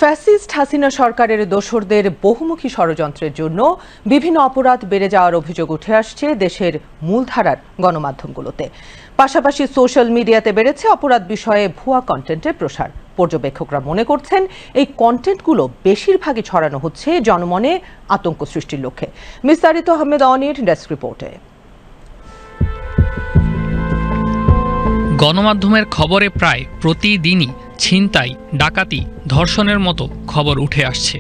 Fascist Hasina সরকারের দোসরদের বহুমুখী ষড়যন্ত্রের জন্য বিভিন্ন অপরাধ বেড়ে যাওয়ার অভিযোগ উঠে আসছে দেশের মূলধারার গণমাধ্যমগুলোতে। পাশাপাশি সোশ্যাল মিডিয়াতে বেড়েছে অপরাধ বিষয়ে ভুয়া কন্টেন্টের প্রসার। পর্যবেক্ষকরা মনে করছেন এই কন্টেন্টগুলো বেশিরভাগই ছড়ানো হচ্ছে জনমনে আতঙ্ক সৃষ্টির লক্ষ্যে। বিস্তারিত আহমেদ অনির ডেস্ক রিপোর্টে। গণমাধ্যমের খবরে প্রায় প্রতিদিনই ছিনতাই, ডাকাতি, ধর্ষণের মতো খবর উঠে আসছে,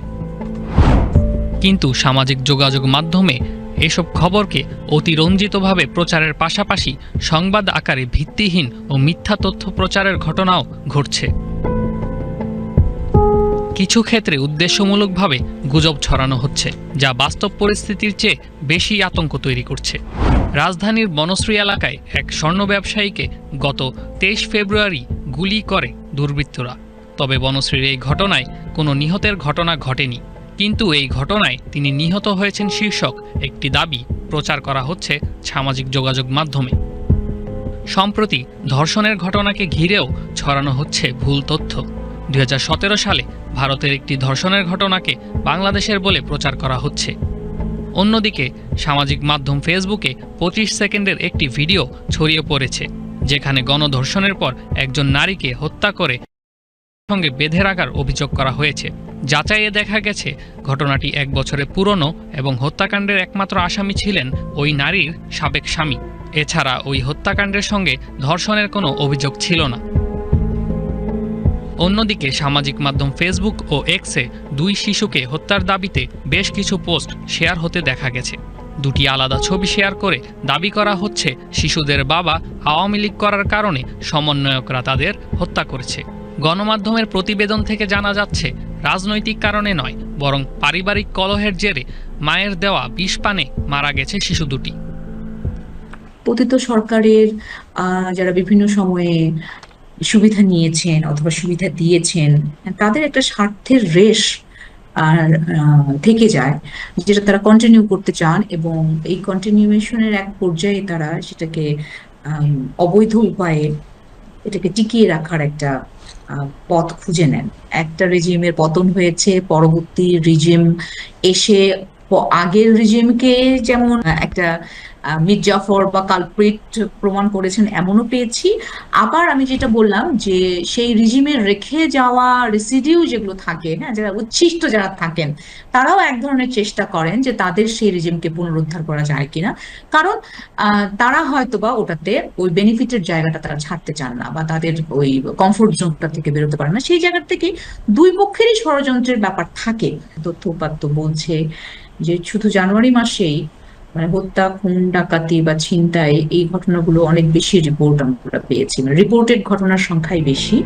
কিন্তু সামাজিক যোগাযোগ মাধ্যমে এসব খবরকে অতিরঞ্জিতভাবে প্রচারের পাশাপাশি সংবাদ আকারে ভিত্তিহীন ও মিথ্যা তথ্য প্রচারের ঘটনাও ঘটছে। কিছু ক্ষেত্রে উদ্দেশ্যমূলকভাবে গুজব ছড়ানো হচ্ছে, যা বাস্তব পরিস্থিতির চেয়ে বেশি আতঙ্ক তৈরি করছে। রাজধানীর বনশ্রী এলাকায় এক স্বর্ণ ব্যবসায়ীকে গত 23 ফেব্রুয়ারি গুলি করে দুর্বৃত্তরা। তবে বনশ্রীর এই ঘটনায় কোনো নিহতের ঘটনা ঘটেনি, কিন্তু এই ঘটনায় তিনি নিহত হয়েছেন শীর্ষক একটি দাবি প্রচার করা হচ্ছে সামাজিক যোগাযোগ মাধ্যমে। সম্প্রতি ধর্ষণের ঘটনাকে ঘিরেও ছড়ানো হচ্ছে ভুল তথ্য। 2017 সালে ভারতের একটি ধর্ষণের ঘটনাকে বাংলাদেশের বলে প্রচার করা হচ্ছে। অন্যদিকে সামাজিক মাধ্যম ফেসবুকে 25 সেকেন্ডের একটি ভিডিও ছড়িয়ে পড়েছে, যেখানে গণধর্ষণের পর একজন নারীকে হত্যা করে সঙ্গে বেঁধে রাখার অভিযোগ করা হয়েছে। যাচাইয়ে দেখা গেছে ঘটনাটি 1 বছরের পুরনো এবং হত্যাকাণ্ডের একমাত্র আসামি ছিলেন ওই নারীর সাবেক স্বামী। এছাড়া ওই হত্যাকাণ্ডের সঙ্গে ধর্ষণের কোনো অভিযোগ ছিল না। অন্যদিকে সামাজিক মাধ্যম ফেসবুক ও এক্সে 2 শিশুকে হত্যার দাবিতে বেশ কিছু পোস্ট শেয়ার হতে দেখা গেছে। দুটি আলাদা ছবি শেয়ার করে দাবি করা হচ্ছে শিশুদের বাবা আওয়ামী লীগ করার কারণে সমন্বয়করা তাদের হত্যা করেছে। গণমাধ্যমের প্রতিবেদন থেকে জানা যাচ্ছে রাজনৈতিক কারণে নয়, বরং পারিবারিক কলহের জেরে মায়ের দেওয়া বিষ পানে মারা গেছে শিশু দুটি। পতিত সরকারের যারা বিভিন্ন সময়ে সুবিধা নিয়েছেন অথবা সুবিধা দিয়েছেন, তাদের একটা স্বার্থের রেশ আর থেকে যায়, যেটা তারা কন্টিনিউ করতে চান, এবং এই কন্টিনিউয়েশনের এক পর্যায়ে তারা সেটাকে অবৈধ উপায়ে এটাকে টিকিয়ে রাখার একটা পথ খুঁজে নেন। একটা রেজিমের পতন হয়েছে, পরবর্তী রিজিম এসে আগের রিজিমকে যেমন একটা মির্জাফর বা কালপ্রিট প্রমাণ করেছেন এমনও পেয়েছি। আবার আমি যেটা বললাম যে সেই রিজিমের রেখে যাওয়া রেসিডিউ যেগুলো থাকে, হ্যাঁ, যারা উচ্ছিষ্ট যারা থাকেন, তারাও এক ধরনের চেষ্টা করেন যে তাদের সেই রিজিমকে পুনরুদ্ধার করা যায় কিনা, কারণ তারা হয়তো বা ওটাতে ওই বেনিফিটের জায়গাটা তারা ছাড়তে চান না, বা তাদের ওই কমফোর্ট জোনটা থেকে বেরোতে পারে না। সেই জায়গা থেকে দুই পক্ষেরই ষড়যন্ত্রের ব্যাপার থাকে। তথ্য উপাত্ত বলছে যে শুধু জানুয়ারি মাসেই মানে হত্যা, খুন, ডাকাতি বা ছিনতাই এই ঘটনাগুলো অনেক বেশি রিপোর্ট আমরা পেয়েছি, রিপোর্টেড ঘটনার সংখ্যাই বেশি।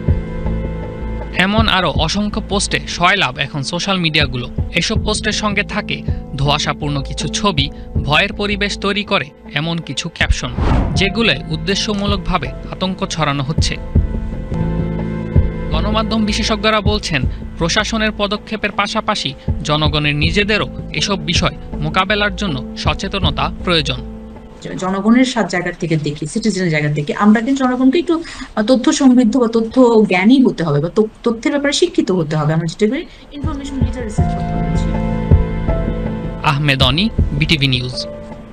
এমন আরও অসংখ্য পোস্টে সয়লাভ এখন সোশ্যাল মিডিয়াগুলো। এসব পোস্টের সঙ্গে থাকে ধোঁয়াশাপূর্ণ কিছু ছবি, ভয়ের পরিবেশ তৈরি করে এমন কিছু ক্যাপশন, যেগুলোয় উদ্দেশ্যমূলকভাবে আতঙ্ক ছড়ানো হচ্ছে। গণমাধ্যম বিশেষজ্ঞরা বলছেন, প্রশাসনের পদক্ষেপের পাশাপাশি জনগণের নিজেদেরও এসব বিষয় মোকাবেলার জন্য সচেতনতা প্রয়োজন। জনগণের জায়গা থেকে দেখি, সিটিজেনের জায়গা থেকে আমরা কিন্তু জনগণকে একটু তথ্য সমৃদ্ধ বা তথ্য জ্ঞানী হতে হবে, বা তথ্যের ব্যাপারে শিক্ষিত হতে হবে। আমরা যেটা করি ইনফরমেশন লিটারেসি। আহমেদ অনি, বিটিভি নিউজ।